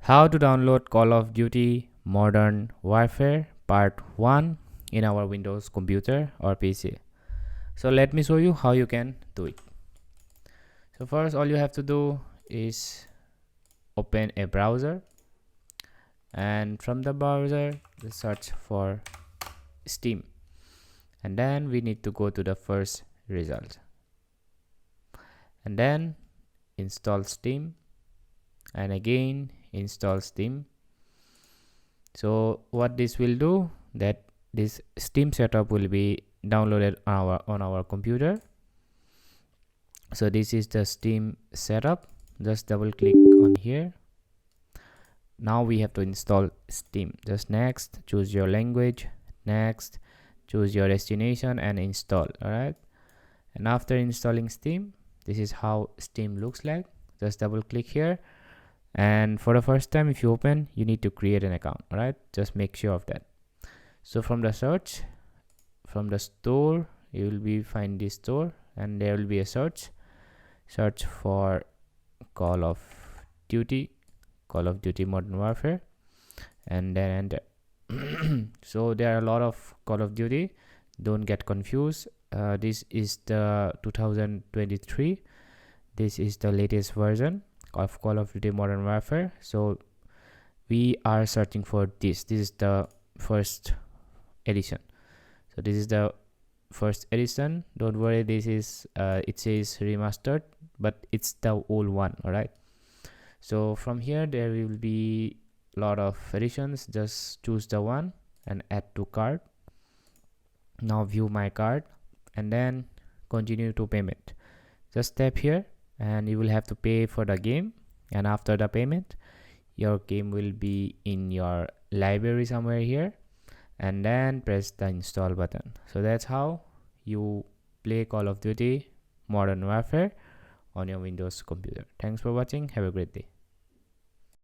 How to download Call of Duty Modern Warfare Part 1 in our Windows computer or PC. So let me show you how you can do it. So first, all you have to do is open a browser, and from the browser search for Steam, and then we need to go to the first result and then install Steam, and again install Steam. So what this will do, that this Steam setup will be downloaded on our computer. So this is the Steam setup. Just double click on here. Now we have to install Steam. Just next, choose your language, next choose your destination and install. All right, and after installing Steam, this is how Steam looks like. Just double click here, and for the first time if you open, you need to create an account. All right, just make sure of that. So from the search, from the store, you will be find this store, and there will be a search for Call of Duty Modern Warfare, and then enter. So there are a lot of Call of Duty, don't get confused. This is the 2023. This is the latest version of Call of Duty Modern Warfare. So we are searching for this is the first edition. So this is the first edition. Don't worry, this is it says remastered, but it's the old one. All right, so from here there will be a lot of editions. Just choose the one and add to cart. Now view my cart and then continue to payment. Just tap here and you will have to pay for the game, and after the payment your game will be in your library somewhere here, and then press the install button. So that's how you play Call of Duty Modern Warfare on your Windows computer. Thanks for watching. Have a great day.